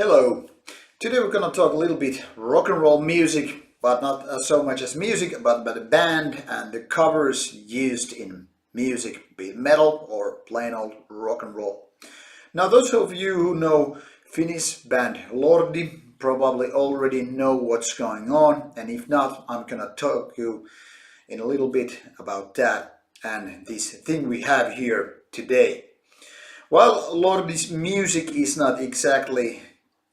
Hello. Today we're gonna talk a little bit rock and roll music, but not so much as music, but the band and the covers used in music, be it metal or plain old rock and roll. Now, those of you who know Finnish band Lordi probably already know what's going on, and if not, I'm gonna talk you in a little bit about that and this thing we have here today. Well, Lordi's music is not exactly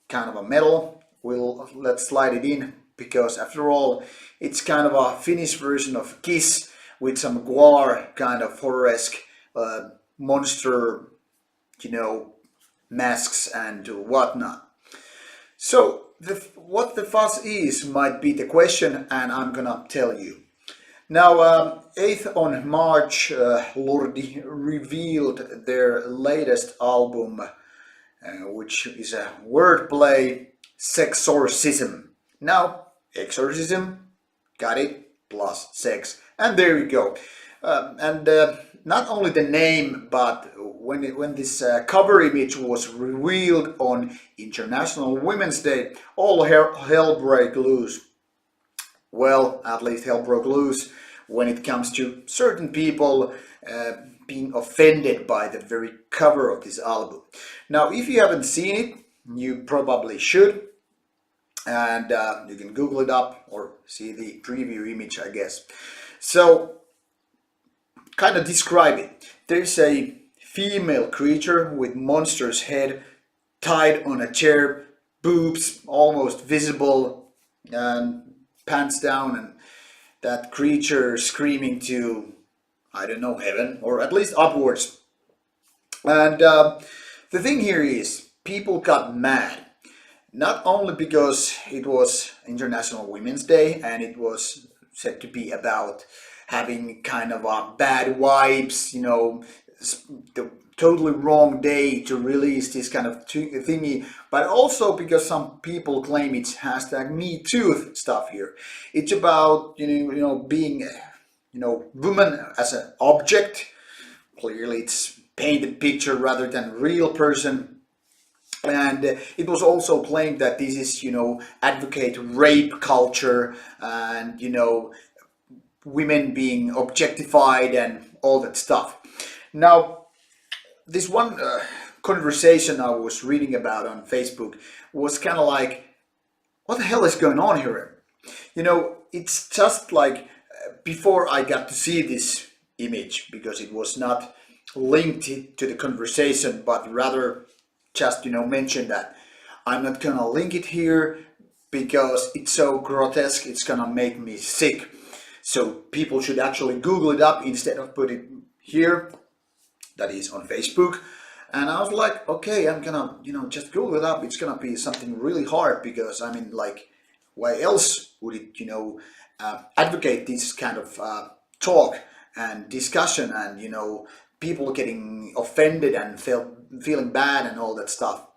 kind of a metal. Let's slide it in because after all, it's kind of a Finnish version of Kiss with some Guar kind of horror-esque monster, you know, masks and whatnot. So, what the fuss is might be the question, and I'm gonna tell you. Now, 8th on March, Lordi revealed their latest album, which is a wordplay, Sexorcism. Now, exorcism, got it, plus sex, and there you go. And not only the name, but when this cover image was revealed on International Women's Day, all hell broke loose. Well, at least hell broke loose when it comes to certain people being offended by the very cover of this album. Now, if you haven't seen it, you probably should, and you can Google it up or see the preview image, I guess. So, kind of describe it. There's a female creature with monster's head tied on a chair, boobs almost visible, and pants down, and that creature screaming to, I don't know, heaven, or at least upwards. And the thing here is, people got mad. Not only because it was International Women's Day and it was said to be about having kind of a bad vibes, you know, the totally wrong day to release this kind of thingy, but also because some people claim it's hashtag Me Too stuff here. It's about being woman as an object. Clearly, it's painted picture rather than real person. And it was also claimed that this is advocate rape culture and women being objectified and all that stuff. Now, this one conversation I was reading about on Facebook was kind of like, what the hell is going on here? It's just like before I got to see this image, because it was not linked to the conversation, but rather just mention that I'm not gonna link it here because it's so grotesque, it's gonna make me sick. So people should actually Google it up instead of put it here. That is on Facebook. And I was like, okay, I'm gonna just Google it up. It's gonna be something really hard, because I mean, like, why else would it advocate this kind of talk and discussion and people getting offended and feeling bad and all that stuff.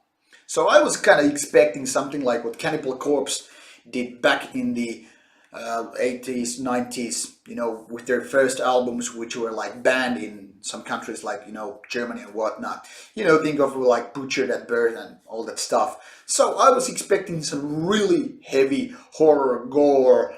So I was kind of expecting something like what Cannibal Corpse did back in the 80s, 90s, with their first albums, which were like banned in some countries like, Germany and whatnot. Think of like Butchered at Birth and all that stuff. So I was expecting some really heavy horror, gore,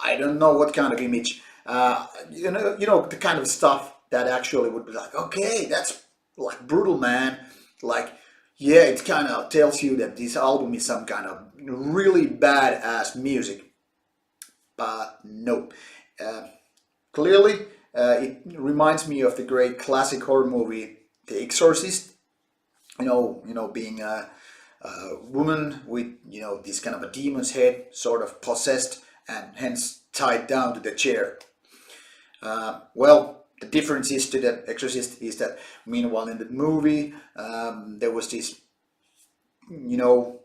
I don't know what kind of image, the kind of stuff that actually would be like, okay, that's like brutal, man. Like, yeah, it kind of tells you that this album is some kind of really badass music. But no, clearly it reminds me of the great classic horror movie, The Exorcist. Being a woman with this kind of a demon's head, sort of possessed, and hence tied down to the chair. Well, the difference is to The Exorcist is that meanwhile in the movie there was this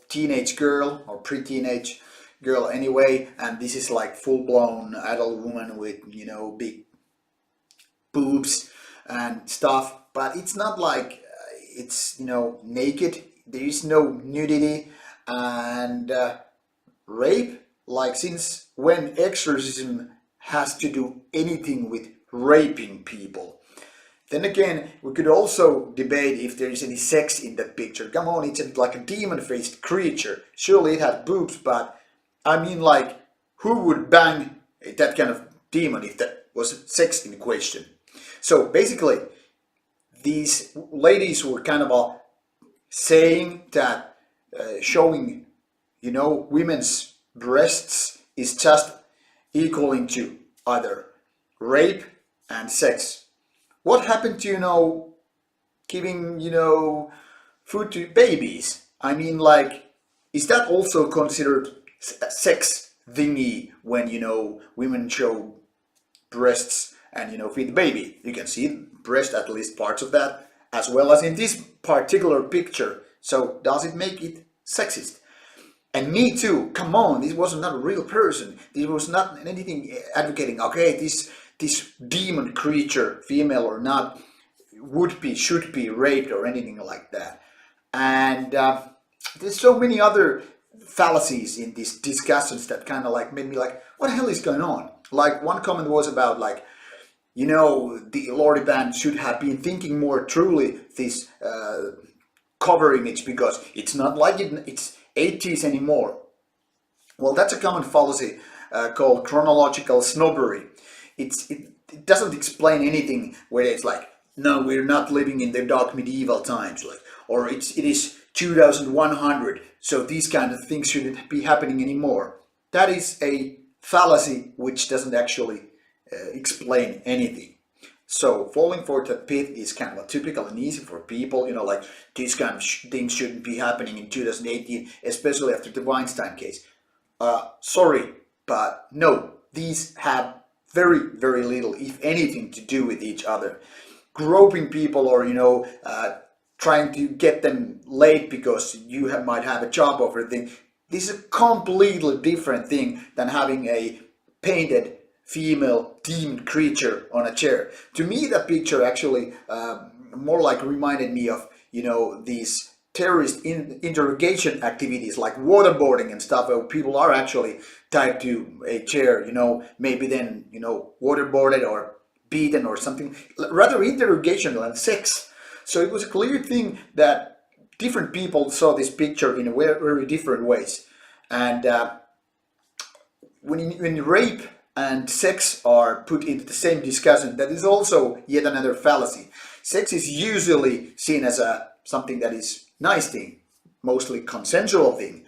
teenage girl or pre-teenage girl anyway, and this is like full-blown adult woman with big boobs and stuff, but it's not like it's naked. There is no nudity and rape. Like, since when exorcism has to do anything with raping people? Then again, we could also debate if there is any sex in that picture. Come on, it's like a demon-faced creature. Surely it had boobs, but I mean, like, who would bang that kind of demon if that was sex in question? So basically, these ladies were kind of saying that showing, women's breasts is just equaling to either rape and sex. What happened to, giving, food to babies? I mean, like, is that also considered a sex thingy when, women show breasts and, feed the baby? You can see breast, at least parts of that, as well as in this particular picture. So does it make it sexist? And me too, come on, this was not a real person. This was not anything advocating, okay, this demon creature, female or not, should be raped or anything like that. And there's so many other fallacies in these discussions that kind of like made me like, what the hell is going on? Like one comment was about like, the Lordi band should have been thinking more truly this cover image, because it's not like it's 80s anymore. Well, that's a common fallacy called chronological snobbery. It doesn't explain anything where it's like, no, we're not living in the dark medieval times, like, or it is 2100, so these kind of things shouldn't be happening anymore. That is a fallacy which doesn't actually explain anything. So falling for that pit is kind of typical and easy for people, like these kind of things shouldn't be happening in 2018, especially after the Weinstein case. Sorry, but no, these have very, very little, if anything, to do with each other. Groping people or, trying to get them laid because you might have a job offer thing. This is a completely different thing than having a painted female demon creature on a chair. To me, that picture actually more like reminded me of, these terrorist interrogation activities like waterboarding and stuff, where people are actually tied to a chair, maybe then, waterboarded or beaten or something, rather interrogation than sex. So it was a clear thing that different people saw this picture in very, very different ways. And when rape and sex are put into the same discussion, that is also yet another fallacy. Sex is usually seen as something that is nice thing, mostly consensual thing,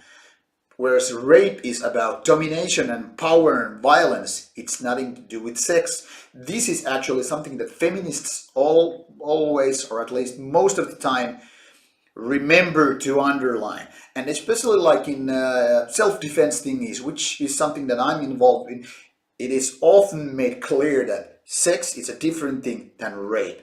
whereas rape is about domination and power and violence. It's nothing to do with sex. This is actually something that feminists always, or at least most of the time, remember to underline. And especially like in self-defense thingies, which is something that I'm involved in, it is often made clear that sex is a different thing than rape.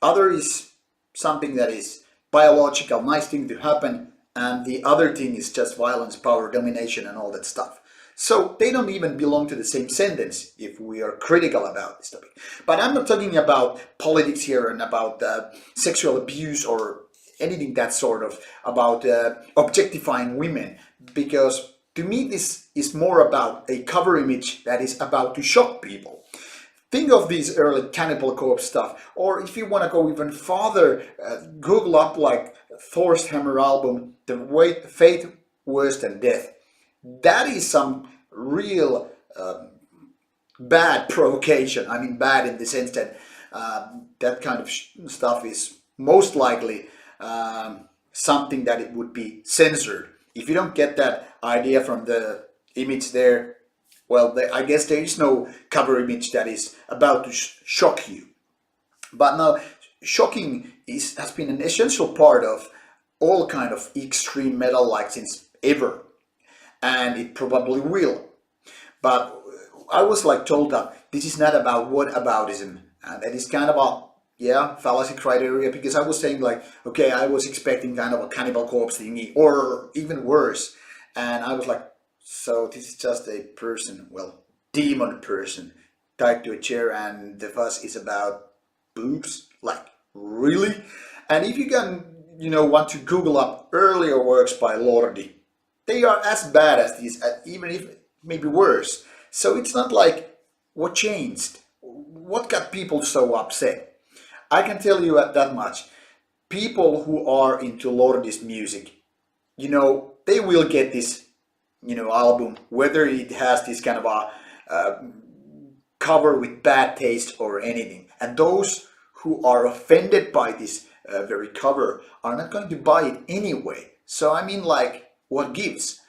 Other is something that is biological, nice thing to happen, and the other thing is just violence, power, domination, and all that stuff. So they don't even belong to the same sentence if we are critical about this topic. But I'm not talking about politics here and about sexual abuse or anything that sort of, about objectifying women, because to me this is more about a cover image that is about to shock people. Think of these early Cannibal Corpse stuff, or if you want to go even farther, Google up like Thor's Hammer album, The Fate Worse Than Death. That is some real bad provocation. I mean bad in the sense that that kind of stuff is most likely something that it would be censored. If you don't get that idea from the image there, well, I guess there is no cover image that is about to shock you. But now, shocking has been an essential part of all kind of extreme metal like since ever, and it probably will. But I was like told that this is not about whataboutism, and that is kind of a fallacy criteria, because I was saying like, okay, I was expecting kind of a Cannibal Corpse thingy or even worse, and I was like, so this is just a person, well, demon person tied to a chair, and the fuss is about boobs? Like, really? And if you can, want to Google up earlier works by Lordi, they are as bad as these, even if maybe worse. So it's not like, what changed? What got people so upset? I can tell you that much. People who are into Lordi's music, they will get this, album, whether it has this kind of a cover with bad taste or anything. And those who are offended by this very cover are not going to buy it anyway. So I mean, like, what gives?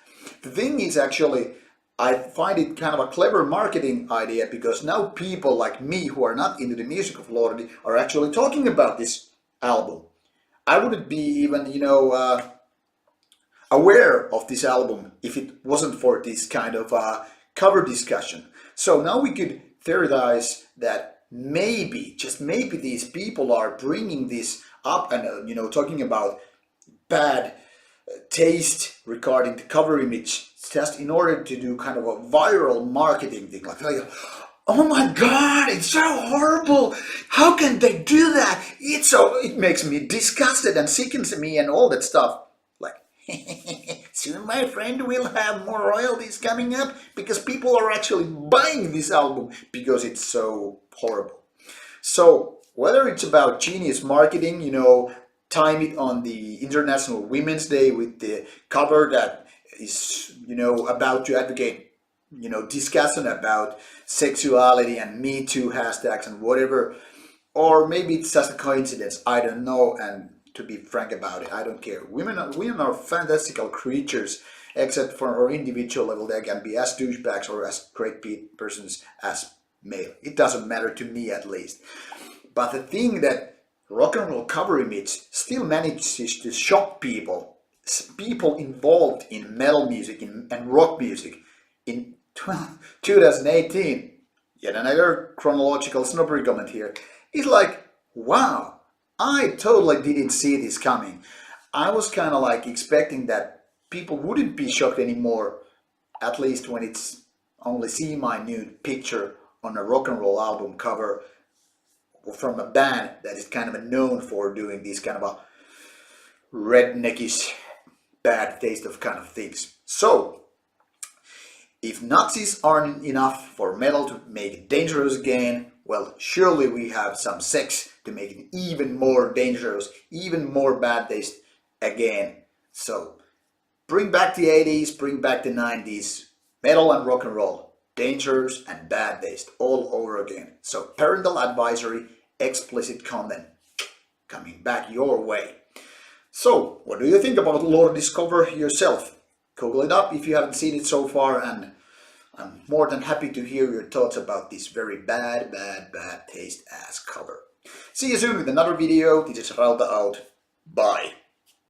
The thing is, actually, I find it kind of a clever marketing idea, because now people like me who are not into the music of Lordi are actually talking about this album. I wouldn't be even, aware of this album if it wasn't for this kind of cover discussion. So now we could theorize that maybe, just maybe, these people are bringing this up and, talking about bad taste regarding the cover image, just in order to do kind of a viral marketing thing, like, oh my god, it's so horrible, how can they do that, it makes me disgusted and sickens me and all that stuff. Like, soon my friend will have more royalties coming up, because people are actually buying this album because it's so horrible. So whether it's about genius marketing, time it on the International Women's Day with the cover that is, about to advocate, discussion about sexuality and Me Too hashtags and whatever, or maybe it's just a coincidence, I don't know, and to be frank about it, I don't care. Women are fantastical creatures, except for our individual level, they can be as douchebags or as great persons as male. It doesn't matter to me, at least. But the thing that rock and roll cover image still manages to shock people involved in metal music and rock music in 2018, yet another chronological snobbery comment here, is like, wow, I totally didn't see this coming. I was kind of like expecting that people wouldn't be shocked anymore, at least when it's only semi-nude picture on a rock and roll album cover from a band that is kind of known for doing these kind of a redneckish, bad taste of kind of things. So, if Nazis aren't enough for metal to make it dangerous again, well, surely we have some sex to make it even more dangerous, even more bad taste again. So, bring back the 80s, bring back the 90s, metal and rock and roll, dangerous and bad taste all over again. So, parental advisory, explicit content coming back your way. So, what do you think about Lordi's cover yourself? Google it up if you haven't seen it so far, and I'm more than happy to hear your thoughts about this very bad taste ass cover. See you soon with another video. This is Rauta out. Bye.